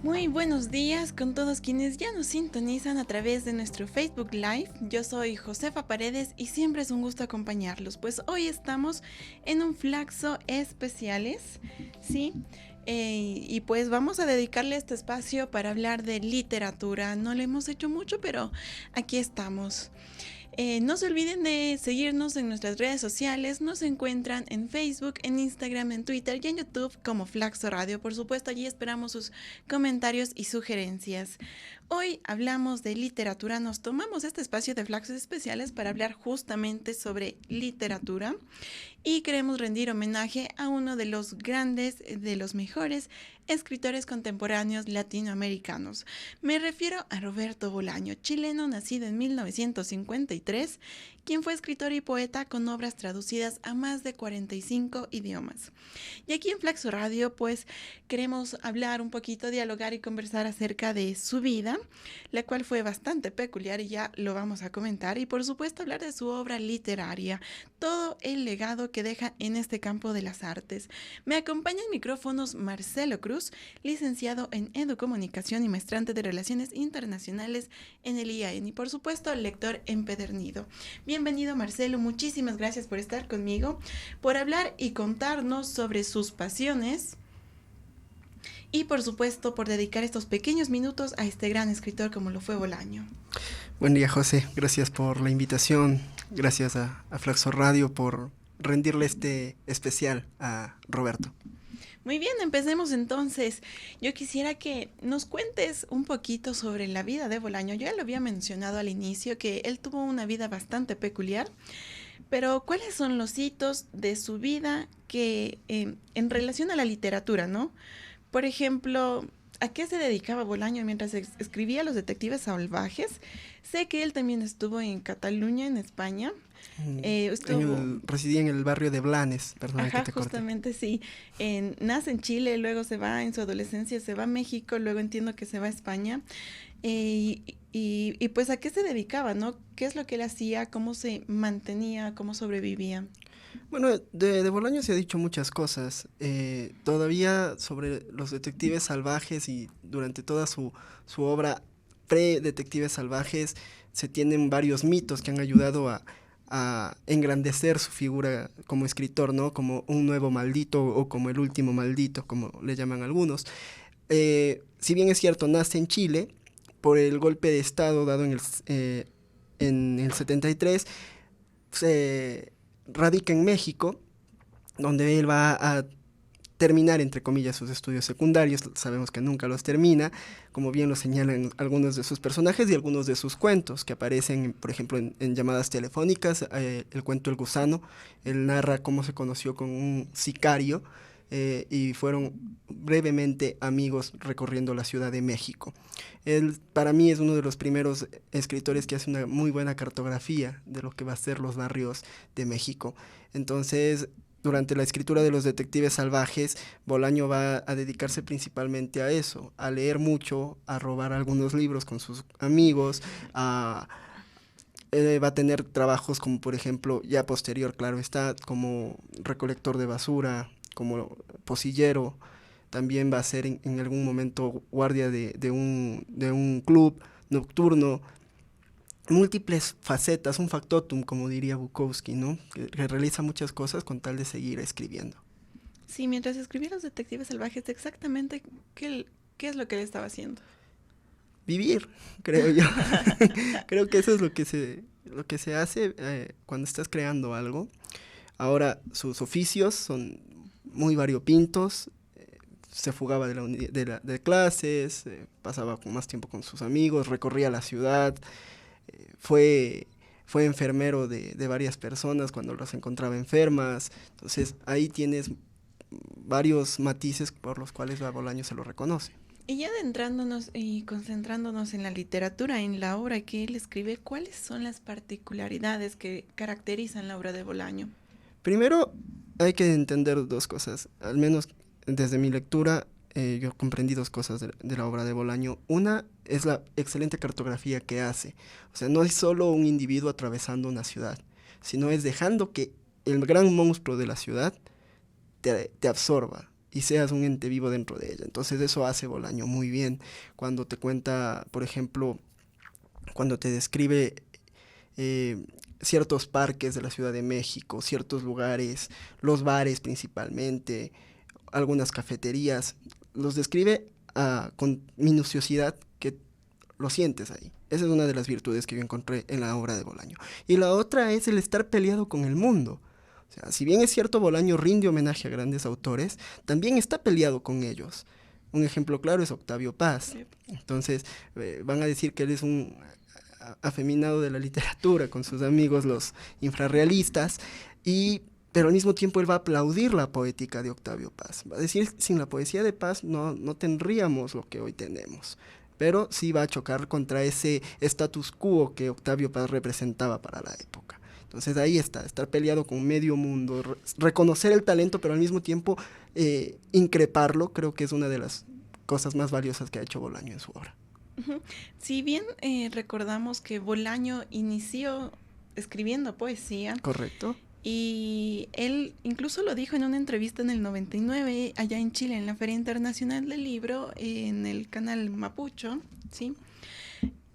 Muy buenos días con todos quienes ya nos sintonizan a través de nuestro Facebook Live. Yo soy Josefa Paredes y siempre es un gusto acompañarlos. Pues hoy estamos en un Flaxo Especiales, ¿sí? Y pues vamos a dedicarle este espacio para hablar de literatura. No le hemos hecho mucho, pero aquí estamos. No se olviden de seguirnos en nuestras redes sociales. Nos encuentran en Facebook, en Instagram, en Twitter y en YouTube como Flaxo Radio. Por supuesto, allí esperamos sus comentarios y sugerencias. Hoy hablamos de literatura. Nos tomamos este espacio de Flaxos Especiales para hablar justamente sobre literatura y queremos rendir homenaje a uno de los grandes, de los mejores escritores contemporáneos latinoamericanos. Me refiero a Roberto Bolaño, chileno nacido en 1953, quien fue escritor y poeta con obras traducidas a más de 45 idiomas. Y aquí en Flaxo Radio, pues, queremos hablar un poquito, dialogar y conversar acerca de su vida, la cual fue bastante peculiar y ya lo vamos a comentar, y por supuesto hablar de su obra literaria, todo el legado que deja en este campo de las artes. Me acompaña en micrófonos Marcelo Cruz, licenciado en Educomunicación y maestrante de Relaciones Internacionales en el IAEN y por supuesto lector empedernido. Bienvenido Marcelo, muchísimas gracias por estar conmigo, por hablar y contarnos sobre sus pasiones y por supuesto por dedicar estos pequeños minutos a este gran escritor como lo fue Bolaño. Buen día José, gracias por la invitación, gracias a Flaxo Radio por rendirle este especial a Roberto. Muy bien, empecemos entonces. Yo quisiera que nos cuentes un poquito sobre la vida de Bolaño. Yo ya lo había mencionado al inicio que él tuvo una vida bastante peculiar, pero ¿cuáles son los hitos de su vida que en relación a la literatura, ¿no? Por ejemplo, ¿a qué se dedicaba Bolaño mientras escribía Los Detectives Salvajes? Sé que él también estuvo en Cataluña, en España. Residía en el barrio de Blanes, perdón que te corte. Justamente sí. Nace en Chile, luego se va en su adolescencia, se va a México, luego entiendo que se va a España. Y pues ¿a qué se dedicaba, no? ¿Qué es lo que él hacía? ¿Cómo se mantenía? ¿Cómo sobrevivía? Bueno, de Bolaño se ha dicho muchas cosas. Todavía sobre los detectives salvajes y durante toda su obra pre-detectives salvajes se tienen varios mitos que han ayudado a engrandecer su figura como escritor, ¿no? Como un nuevo maldito o como el último maldito, como le llaman algunos. Si bien es cierto, nace en Chile, por el golpe de Estado dado en el 73, se radica en México, donde él va a terminar, entre comillas, sus estudios secundarios. Sabemos que nunca los termina, como bien lo señalan algunos de sus personajes y algunos de sus cuentos que aparecen, por ejemplo, en llamadas telefónicas. El cuento El Gusano, él narra cómo se conoció con un sicario y fueron brevemente amigos recorriendo la Ciudad de México. Él, para mí, es uno de los primeros escritores que hace una muy buena cartografía de lo que va a ser los barrios de México. Entonces, durante la escritura de Los Detectives Salvajes, Bolaño va a dedicarse principalmente a eso, a leer mucho, a robar algunos libros con sus amigos, va a tener trabajos como, por ejemplo, ya posterior, claro está, como recolector de basura, como pocillero. También va a ser en algún momento guardia de un club nocturno. Múltiples facetas, un factotum, como diría Bukowski, ¿no? Que realiza muchas cosas con tal de seguir escribiendo. Sí, mientras escribía Los Detectives Salvajes, exactamente qué es lo que él estaba haciendo. Vivir, creo yo. Creo que eso es lo que se hace cuando estás creando algo. Ahora, sus oficios son muy variopintos. Se fugaba de clases, pasaba más tiempo con sus amigos, recorría la ciudad. Fue enfermero de varias personas cuando las encontraba enfermas. Entonces ahí tienes varios matices por los cuales a Bolaño se lo reconoce. Y ya adentrándonos y concentrándonos en la literatura, en la obra que él escribe, ¿cuáles son las particularidades que caracterizan la obra de Bolaño? Primero hay que entender dos cosas, al menos desde mi lectura. Yo comprendí dos cosas de la obra de Bolaño. Una es la excelente cartografía que hace. O sea, no es solo un individuo atravesando una ciudad, sino es dejando que el gran monstruo de la ciudad te absorba y seas un ente vivo dentro de ella. Entonces eso hace Bolaño muy bien cuando te cuenta, por ejemplo, cuando te describe ciertos parques de la Ciudad de México, ciertos lugares, los bares principalmente, algunas cafeterías, los describe con minuciosidad que lo sientes ahí. Esa es una de las virtudes que yo encontré en la obra de Bolaño. Y la otra es el estar peleado con el mundo. O sea, si bien es cierto, Bolaño rinde homenaje a grandes autores, también está peleado con ellos. Un ejemplo claro es Octavio Paz. Entonces, van a decir que él es un afeminado de la literatura con sus amigos los infrarrealistas, pero al mismo tiempo él va a aplaudir la poética de Octavio Paz. Va a decir, sin la poesía de Paz no tendríamos lo que hoy tenemos, pero sí va a chocar contra ese status quo que Octavio Paz representaba para la época. Entonces ahí está, estar peleado con medio mundo, reconocer el talento, pero al mismo tiempo increparlo, creo que es una de las cosas más valiosas que ha hecho Bolaño en su obra. Si bien recordamos que Bolaño inició escribiendo poesía. Correcto. Y él incluso lo dijo en una entrevista en el 99, allá en Chile, en la Feria Internacional del Libro, en el canal Mapucho, ¿sí?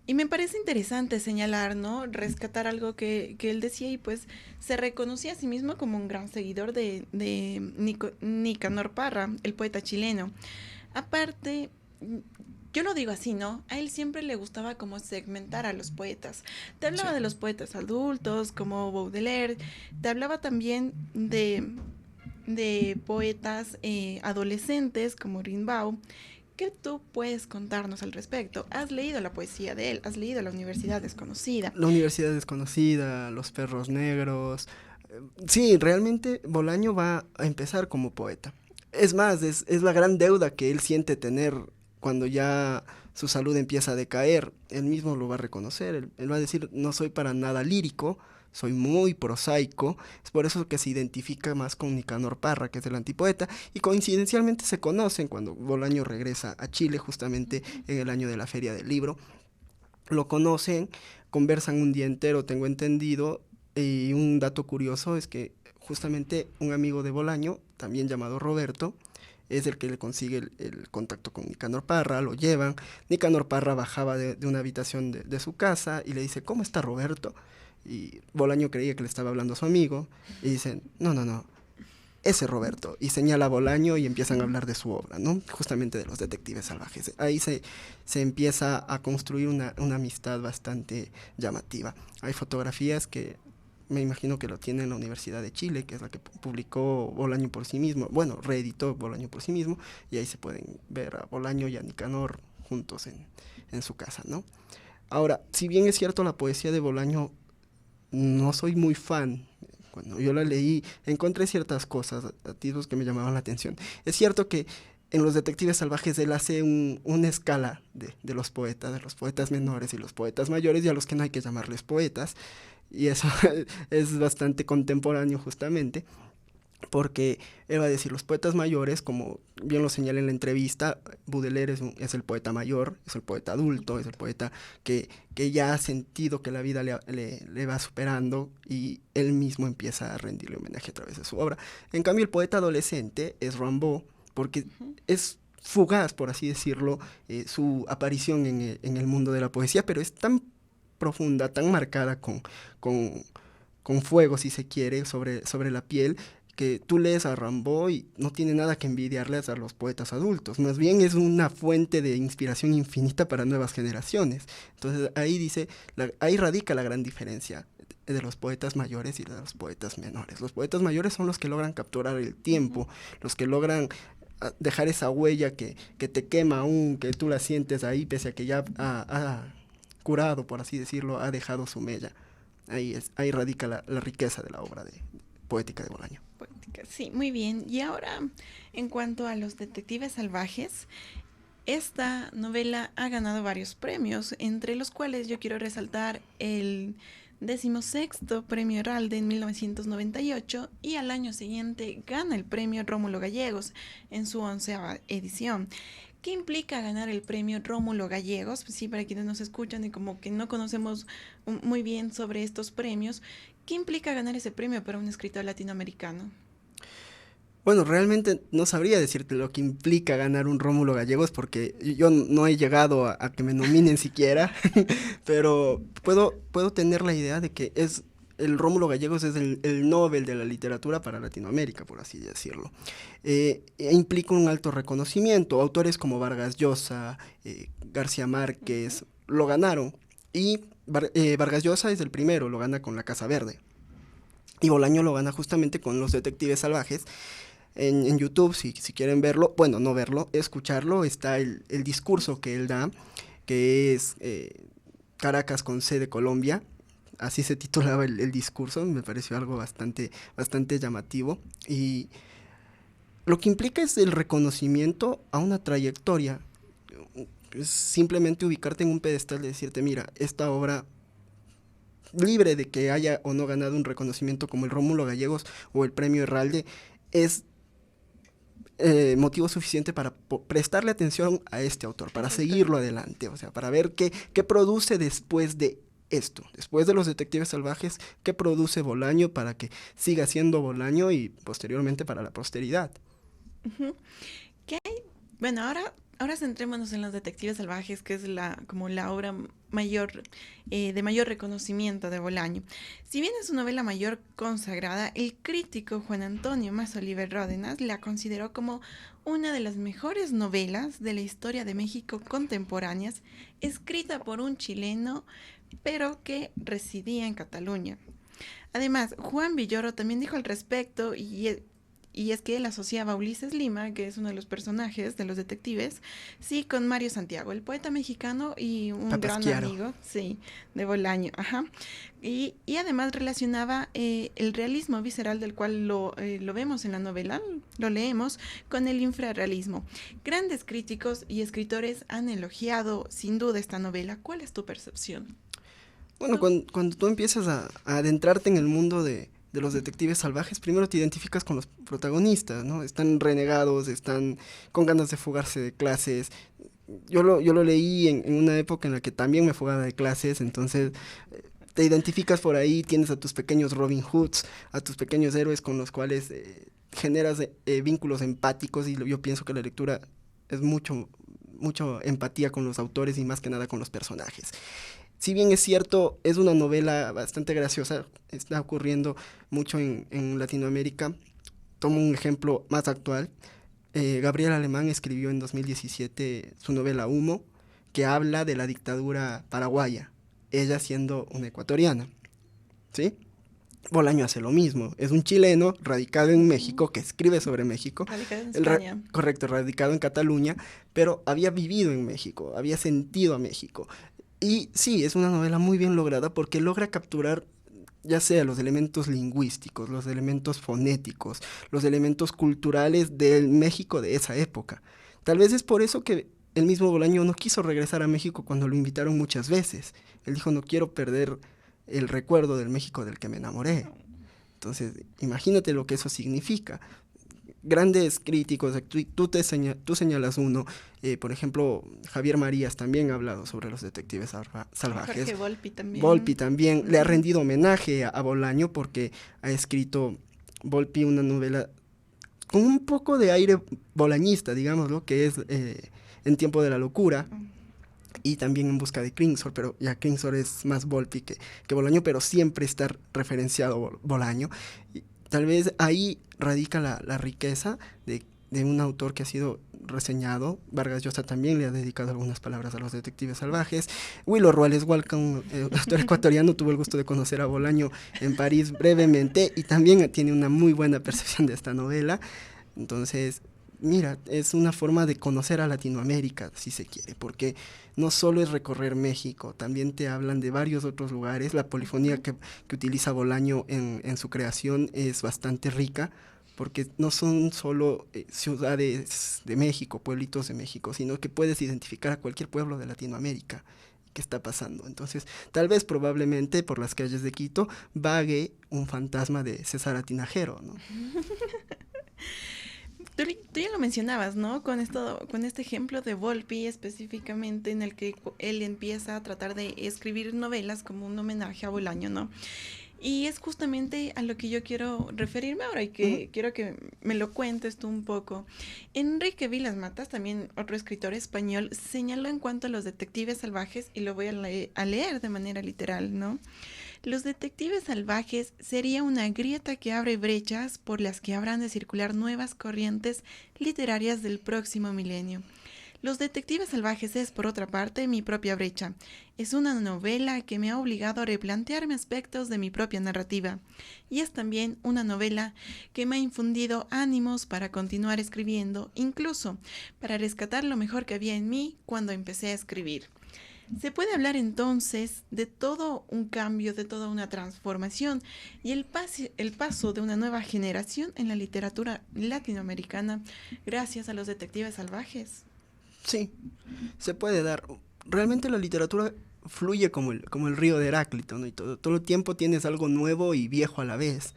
Y me parece interesante señalar, ¿no? Rescatar algo que él decía y pues se reconocía a sí mismo como un gran seguidor de Nicanor Parra, el poeta chileno. Aparte, yo lo digo así, ¿no? A él siempre le gustaba como segmentar a los poetas. Te hablaba de los poetas adultos, como Baudelaire. Te hablaba también de poetas adolescentes, como Rimbaud. ¿Qué tú puedes contarnos al respecto? ¿Has leído la poesía de él? ¿Has leído La Universidad Desconocida? La Universidad Desconocida, Los Perros Negros. Sí, realmente Bolaño va a empezar como poeta. Es más, es la gran deuda que él siente tener cuando ya su salud empieza a decaer. Él mismo lo va a reconocer, él va a decir, no soy para nada lírico, soy muy prosaico. Es por eso que se identifica más con Nicanor Parra, que es el antipoeta, y coincidencialmente se conocen cuando Bolaño regresa a Chile, justamente en el año de la Feria del Libro. Lo conocen, conversan un día entero, tengo entendido, y un dato curioso es que justamente un amigo de Bolaño, también llamado Roberto, es el que le consigue el contacto con Nicanor Parra, lo llevan. Nicanor Parra bajaba de una habitación de su casa y le dice, ¿cómo está Roberto? Y Bolaño creía que le estaba hablando a su amigo y dicen, no, ese Roberto. Y señala a Bolaño y empiezan a hablar de su obra, ¿no? Justamente de los detectives salvajes. Ahí se empieza a construir una amistad bastante llamativa. Hay fotografías que me imagino que lo tiene en la Universidad de Chile, que es la que publicó Bolaño por sí mismo, bueno, reeditó Bolaño por sí mismo, y ahí se pueden ver a Bolaño y a Nicanor juntos en su casa, ¿no? Ahora, si bien es cierto la poesía de Bolaño, no soy muy fan. Cuando yo la leí, encontré ciertas cosas, atisbos que me llamaban la atención. Es cierto que en Los Detectives Salvajes él hace una escala de los poetas menores y los poetas mayores, y a los que no hay que llamarles poetas, y eso es bastante contemporáneo justamente, porque él va a decir los poetas mayores, como bien lo señala en la entrevista, Baudelaire es el poeta mayor, es el poeta adulto, es el poeta que ya ha sentido que la vida le va superando y él mismo empieza a rendirle homenaje a través de su obra. En cambio, el poeta adolescente es Rimbaud, porque es fugaz, por así decirlo, su aparición en el mundo de la poesía, pero es tan profunda, tan marcada con fuego, si se quiere, sobre la piel, que tú lees a Rimbaud y no tiene nada que envidiarles a los poetas adultos, más bien es una fuente de inspiración infinita para nuevas generaciones. Entonces ahí radica la gran diferencia de los poetas mayores y de los poetas menores. Los poetas mayores son los que logran capturar el tiempo, los que logran dejar esa huella que te quema aún, que tú la sientes ahí, pese a que ya ha curado, por así decirlo, ha dejado su mella. Ahí radica la riqueza de la obra poética de Bolaño. Sí, muy bien. Y ahora, en cuanto a Los Detectives Salvajes, esta novela ha ganado varios premios, entre los cuales yo quiero resaltar el 16º Premio Herralde en 1998 y al año siguiente gana el Premio Rómulo Gallegos en su 11ª edición. ¿Qué implica ganar el Premio Rómulo Gallegos? Pues sí, para quienes nos escuchan y como que no conocemos muy bien sobre estos premios, ¿qué implica ganar ese premio para un escritor latinoamericano? Bueno, realmente no sabría decirte lo que implica ganar un Rómulo Gallegos porque yo no he llegado a que me nominen siquiera, pero puedo tener la idea de que es el Rómulo Gallegos es el Nobel de la literatura para Latinoamérica, por así decirlo. Implica un alto reconocimiento. Autores como Vargas Llosa, García Márquez, lo ganaron. Y Vargas Llosa es el primero, lo gana con La Casa Verde. Y Bolaño lo gana justamente con Los Detectives Salvajes. En YouTube, si quieren verlo, bueno, no verlo, escucharlo, está el discurso que él da, que es Caracas con C de Colombia. Así se titulaba el discurso, me pareció algo bastante llamativo. Y lo que implica es el reconocimiento a una trayectoria. Es simplemente ubicarte en un pedestal y decirte, mira, esta obra, libre de que haya o no ganado un reconocimiento como el Rómulo Gallegos o el Premio Herralde, es motivo suficiente para prestarle atención a este autor, para seguirlo adelante, o sea, para ver qué produce después de esto, después de Los Detectives Salvajes, qué produce Bolaño para que siga siendo Bolaño y posteriormente para la posteridad. Uh-huh. ¿Qué hay? Bueno, ahora centrémonos en Los Detectives Salvajes, que es como la obra mayor, de mayor reconocimiento de Bolaño. Si bien es su novela mayor consagrada, el crítico Juan Antonio Mas Oliver Ródenas la consideró como una de las mejores novelas de la historia de México contemporáneas, escrita por un chileno, pero que residía en Cataluña. Además, Juan Villoro también dijo al respecto, y es que él asociaba a Ulises Lima, que es uno de los personajes de Los Detectives, sí, con Mario Santiago, el poeta mexicano y un gran amigo, sí, de Bolaño, ajá. Y además relacionaba el realismo visceral del cual lo vemos en la novela, lo leemos, con el infrarrealismo. Grandes críticos y escritores han elogiado sin duda esta novela. ¿Cuál es tu percepción? Bueno, cuando tú empiezas a adentrarte en el mundo de Los Detectives Salvajes, primero te identificas con los protagonistas, ¿no? Están renegados, están con ganas de fugarse de clases. Yo lo leí en una época en la que también me fugaba de clases, entonces te identificas por ahí, tienes a tus pequeños Robin Hoods, a tus pequeños héroes con los cuales generas vínculos empáticos, y yo pienso que la lectura es mucho empatía con los autores y más que nada con los personajes. Si bien es cierto, es una novela bastante graciosa, está ocurriendo mucho en Latinoamérica. Tomo un ejemplo más actual. Gabriel Alemán escribió en 2017 su novela Humo, que habla de la dictadura paraguaya, ella siendo una ecuatoriana, ¿sí? Bolaño hace lo mismo, es un chileno radicado en México, que escribe sobre México. Radicado en España. Correcto, radicado en Cataluña, pero había vivido en México, había sentido a México. Y sí, es una novela muy bien lograda porque logra capturar ya sea los elementos lingüísticos, los elementos fonéticos, los elementos culturales del México de esa época. Tal vez es por eso que el mismo Bolaño no quiso regresar a México cuando lo invitaron muchas veces. Él dijo, no quiero perder el recuerdo del México del que me enamoré. Entonces, imagínate lo que eso significa. Grandes críticos, tú señalas uno, por ejemplo, Javier Marías también ha hablado sobre Los Detectives Salvajes. Jorge Volpi también. Volpi también le ha rendido homenaje a Bolaño porque ha escrito Volpi una novela con un poco de aire bolañista, digámoslo, que es En tiempo de la locura, y también En busca de Kringsor, pero ya Kringsor es más Volpi que Bolaño, pero siempre está referenciado Bolaño. Y tal vez ahí radica la riqueza de un autor que ha sido reseñado. Vargas Llosa también le ha dedicado algunas palabras a Los Detectives Salvajes. Willo Ruales Walcon, autor ecuatoriano, tuvo el gusto de conocer a Bolaño en París brevemente y también tiene una muy buena percepción de esta novela. Entonces, mira, es una forma de conocer a Latinoamérica, si se quiere, porque no solo es recorrer México, también te hablan de varios otros lugares. La polifonía que utiliza Bolaño en su creación es bastante rica, porque no son solo ciudades de México, pueblitos de México, sino que puedes identificar a cualquier pueblo de Latinoamérica que está pasando. Entonces, tal vez probablemente por las calles de Quito vague un fantasma de César Atinajero, ¿no? Tú ya lo mencionabas, ¿no? Con este ejemplo de Volpi específicamente, en el que él empieza a tratar de escribir novelas como un homenaje a Bolaño, ¿no? Y es justamente a lo que yo quiero referirme ahora y que quiero que me lo cuentes tú un poco. Enrique Vilas Matas, también otro escritor español, señaló en cuanto a los detectives salvajes, y lo voy a leer de manera literal, ¿no? Los detectives salvajes sería una grieta que abre brechas por las que habrán de circular nuevas corrientes literarias del próximo milenio. Los detectives salvajes es, por otra parte, mi propia brecha. Es una novela que me ha obligado a replantearme aspectos de mi propia narrativa. Y es también una novela que me ha infundido ánimos para continuar escribiendo, incluso para rescatar lo mejor que había en mí cuando empecé a escribir. Se puede hablar entonces de todo un cambio, de toda una transformación y el paso de una nueva generación en la literatura latinoamericana gracias a los detectives salvajes. Sí, se puede dar. Realmente la literatura fluye como el río de Heráclito, ¿no? Y todo el tiempo tienes algo nuevo y viejo a la vez.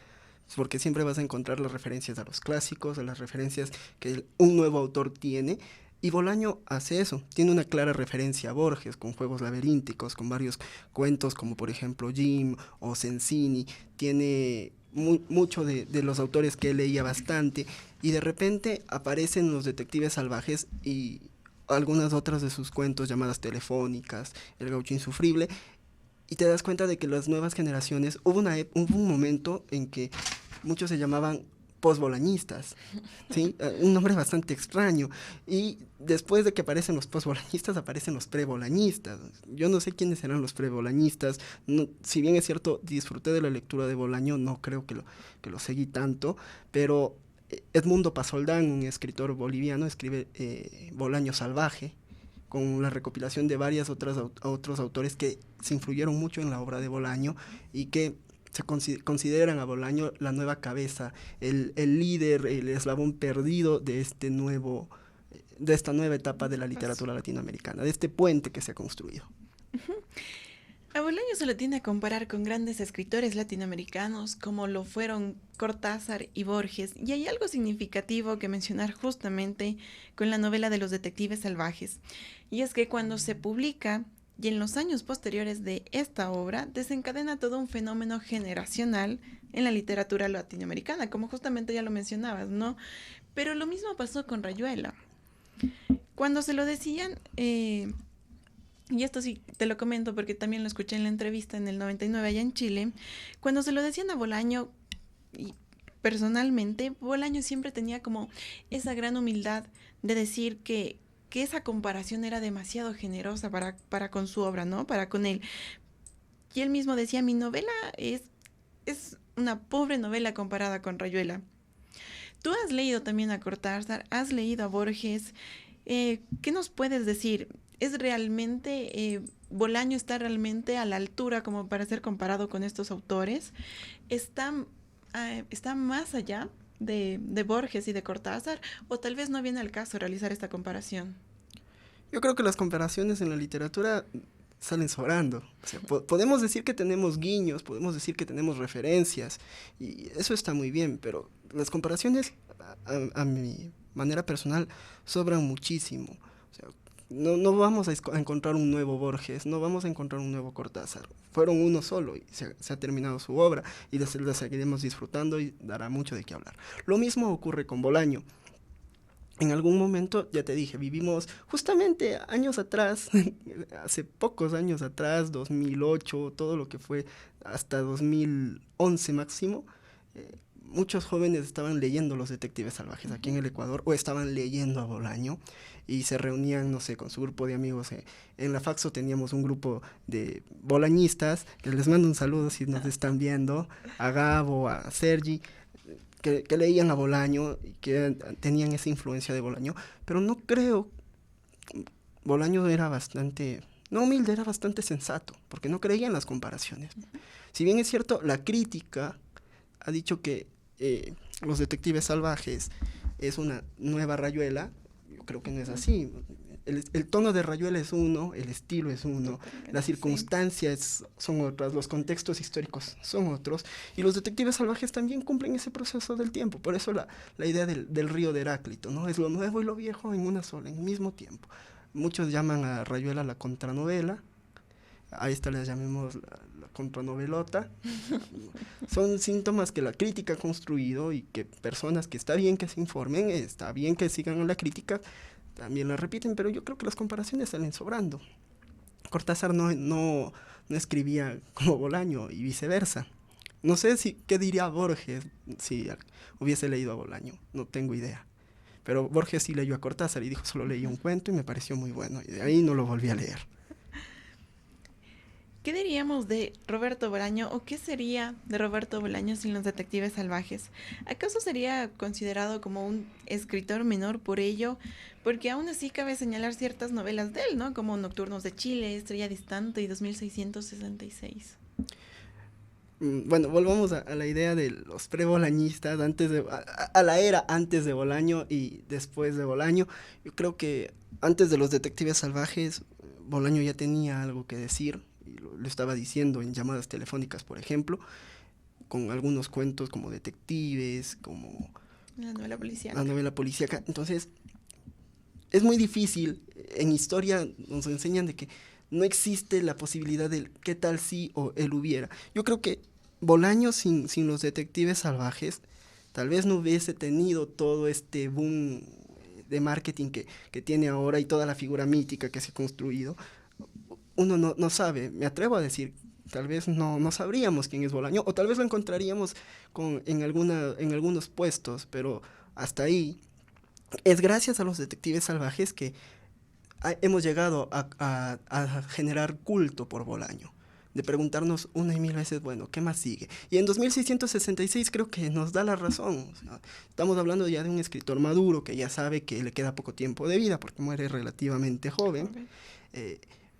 Porque siempre vas a encontrar las referencias a los clásicos, a las referencias que un nuevo autor tiene. Y Bolaño hace eso, tiene una clara referencia a Borges, con juegos laberínticos, con varios cuentos como por ejemplo Jim o Sensini, tiene mucho de los autores que él leía bastante, y de repente aparecen los detectives salvajes y algunas otras de sus cuentos llamadas telefónicas, El gaucho insufrible, y te das cuenta de que las nuevas generaciones, hubo un momento en que muchos se llamaban posbolañistas, ¿sí? Un nombre bastante extraño, y después de que aparecen los posbolañistas aparecen los prebolañistas. Yo no sé quiénes eran los prebolañistas, no, si bien es cierto disfruté de la lectura de Bolaño, no creo que lo seguí tanto, pero Edmundo Pasoldán, un escritor boliviano, escribe Bolaño Salvaje, con la recopilación de varias otros autores que se influyeron mucho en la obra de Bolaño y que se consideran a Bolaño la nueva cabeza, el líder, el eslabón perdido de esta nueva etapa de la literatura latinoamericana, de este puente que se ha construido. A Bolaño se lo tiende a comparar con grandes escritores latinoamericanos como lo fueron Cortázar y Borges, y hay algo significativo que mencionar justamente con la novela de los detectives salvajes, y es que cuando se publica y en los años posteriores de esta obra desencadena todo un fenómeno generacional en la literatura latinoamericana, como justamente ya lo mencionabas, ¿no? Pero lo mismo pasó con Rayuela. Cuando se lo decían, y esto sí te lo comento porque también lo escuché en la entrevista en el 99 allá en Chile, cuando se lo decían a Bolaño, y personalmente, Bolaño siempre tenía como esa gran humildad de decir que esa comparación era demasiado generosa para con su obra, ¿no? Para con él. Y él mismo decía, mi novela es una pobre novela comparada con Rayuela. Tú has leído también a Cortázar, has leído a Borges. ¿Qué nos puedes decir? ¿Es realmente, Bolaño está realmente a la altura como para ser comparado con estos autores? ¿Está, está más allá de Borges y de Cortázar? ¿O tal vez no viene al caso realizar esta comparación? Yo creo que las comparaciones en la literatura salen sobrando. O sea, podemos decir que tenemos guiños, podemos decir que tenemos referencias, y eso está muy bien, pero las comparaciones, a mi manera personal, sobran muchísimo. O sea, no vamos a encontrar un nuevo Borges, no vamos a encontrar un nuevo Cortázar. Fueron uno solo y se ha terminado su obra y la seguiremos disfrutando y dará mucho de qué hablar. Lo mismo ocurre con Bolaño. En algún momento, ya te dije, vivimos justamente años atrás, hace pocos años atrás, 2008, todo lo que fue hasta 2011 máximo, muchos jóvenes estaban leyendo Los Detectives Salvajes aquí en el Ecuador, o estaban leyendo a Bolaño, y se reunían, no sé, con su grupo de amigos. En la Faxo teníamos un grupo de bolañistas, que les mando un saludo si nos están viendo, a Gabo, a Sergi, que leían a Bolaño y que tenían esa influencia de Bolaño, pero no creo, Bolaño era bastante, no humilde, era bastante sensato, porque no creía en las comparaciones. Si bien es cierto, la crítica ha dicho que Los Detectives Salvajes es una nueva Rayuela, yo creo que no es así. El tono de Rayuela es uno, el estilo es uno, las circunstancias son otras, los contextos históricos son otros, y los detectives salvajes también cumplen ese proceso del tiempo. Por eso la idea del río de Heráclito, ¿no? Es lo nuevo y lo viejo en una sola, en el mismo tiempo. Muchos llaman a Rayuela la contranovela, a esta le llamemos la contranovelota. Son síntomas que la crítica ha construido y que personas que está bien que se informen, está bien que sigan la crítica, también la repiten, pero yo creo que las comparaciones salen sobrando. Cortázar no escribía como Bolaño y viceversa. No sé qué diría Borges si hubiese leído a Bolaño, no tengo idea. Pero Borges sí leyó a Cortázar y dijo, solo leí un cuento y me pareció muy bueno. Y de ahí no lo volví a leer. ¿Qué diríamos de Roberto Bolaño o qué sería de Roberto Bolaño sin los detectives salvajes? ¿Acaso sería considerado como un escritor menor por ello? Porque aún así cabe señalar ciertas novelas de él, ¿no? Como Nocturnos de Chile, Estrella Distante y 2666. Bueno, volvamos a la idea de los pre-bolañistas, a la era antes de Bolaño y después de Bolaño. Yo creo que antes de los detectives salvajes, Bolaño ya tenía algo que decir, y lo estaba diciendo en llamadas telefónicas, por ejemplo, con algunos cuentos como detectives, como La novela policíaca. la novela policíaca. Entonces, es muy difícil, en historia nos enseñan de que no existe la posibilidad de qué tal si o él hubiera. Yo creo que Bolaño sin los detectives salvajes tal vez no hubiese tenido todo este boom de marketing que tiene ahora y toda la figura mítica que se ha construido. Uno no sabe, me atrevo a decir, tal vez no sabríamos quién es Bolaño, o tal vez lo encontraríamos en algunos puestos, pero hasta ahí. Es gracias a los detectives salvajes que hemos llegado a generar culto por Bolaño, de preguntarnos una y mil veces, bueno, ¿qué más sigue? Y en 2666 creo que nos da la razón. O sea, estamos hablando ya de un escritor maduro que ya sabe que le queda poco tiempo de vida porque muere relativamente joven,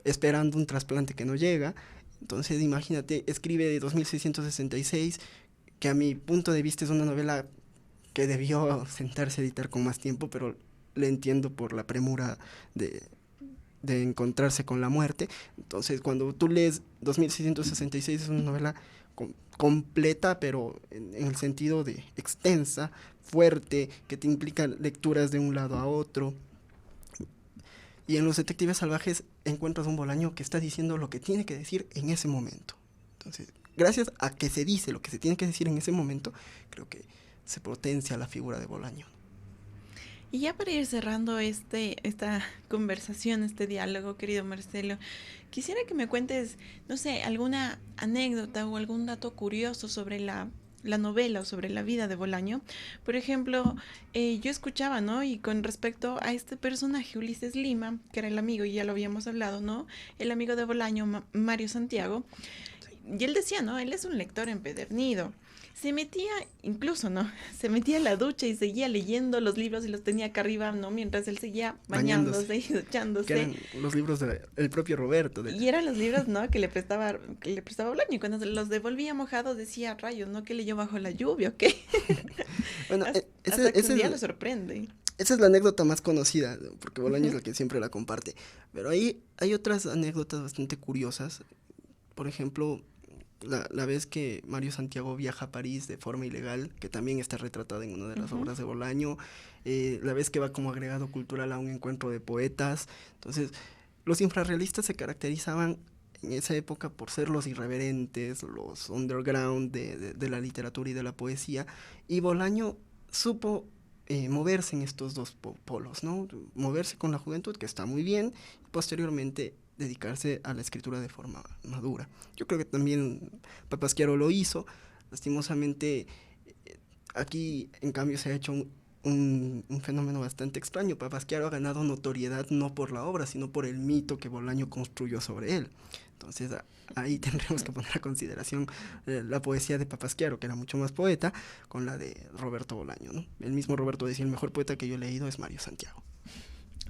esperando un trasplante que no llega. Entonces, imagínate, escribe de 2666, que a mi punto de vista es una novela que debió sentarse a editar con más tiempo, pero le entiendo por la premura de encontrarse con la muerte. Entonces, cuando tú lees 2666 es una novela completa, pero en el sentido de extensa, fuerte, que te implica lecturas de un lado a otro. Y en Los Detectives Salvajes encuentras un Bolaño que está diciendo lo que tiene que decir en ese momento. Entonces, gracias a que se dice lo que se tiene que decir en ese momento, creo que se potencia la figura de Bolaño. Y ya para ir cerrando esta conversación, este diálogo, querido Marcelo, quisiera que me cuentes, no sé, alguna anécdota o algún dato curioso sobre la novela o sobre la vida de Bolaño. Por ejemplo, yo escuchaba, ¿no? Y con respecto a este personaje, Ulises Lima, que era el amigo, y ya lo habíamos hablado, ¿no? El amigo de Bolaño, Mario Santiago. Y él decía, ¿no? Él es un lector empedernido. Se metía, incluso, ¿no? Se metía a la ducha y seguía leyendo los libros y los tenía acá arriba, ¿no? Mientras él seguía bañándose y duchándose. Que eran los libros del propio Roberto. Y eran los libros, ¿no? Que le prestaba Bolaño. Y cuando los devolvía mojados decía, rayos, ¿no? Que leyó bajo la lluvia, ¿o qué? Bueno, hasta que un día lo sorprende. Esa es la anécdota más conocida, porque Bolaño es el que siempre la comparte. Pero ahí hay otras anécdotas bastante curiosas. Por ejemplo, la vez que Mario Santiago viaja a París de forma ilegal, que también está retratada en una de las obras de Bolaño, la vez que va como agregado cultural a un encuentro de poetas. Entonces, los infrarrealistas se caracterizaban en esa época por ser los irreverentes, los underground de la literatura y de la poesía, y Bolaño supo moverse en estos dos polos, ¿no? Moverse con la juventud, que está muy bien, y posteriormente dedicarse a la escritura de forma madura. Yo creo que también Papasquiaro lo hizo. Lastimosamente, aquí en cambio se ha hecho un fenómeno bastante extraño. Papasquiaro ha ganado notoriedad no por la obra, sino por el mito que Bolaño construyó sobre él. Entonces ahí tendremos que poner a consideración la poesía de Papasquiaro, que era mucho más poeta, con la de Roberto Bolaño, ¿no? El mismo Roberto decía, el mejor poeta que yo he leído es Mario Santiago.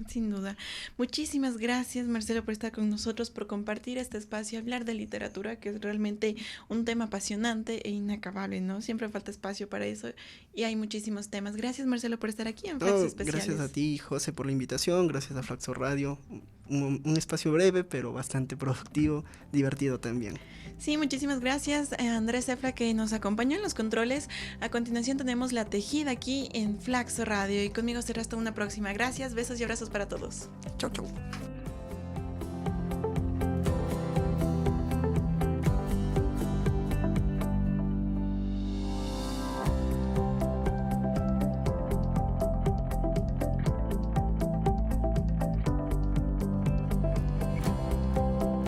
Sin duda. Muchísimas gracias, Marcelo, por estar con nosotros, por compartir este espacio, hablar de literatura, que es realmente un tema apasionante e inacabable, ¿no? Siempre falta espacio para eso y hay muchísimos temas. Gracias, Marcelo, por estar aquí en Flaxo Especiales. Gracias a ti, José, por la invitación, gracias a Flaxo Radio. Un espacio breve, pero bastante productivo, divertido también. Sí, muchísimas gracias a Andrés Efra, que nos acompañó en los controles. A continuación tenemos La Tejida aquí en Flaxo Radio y conmigo será hasta una próxima. Gracias, besos y abrazos para todos. Chau, chau.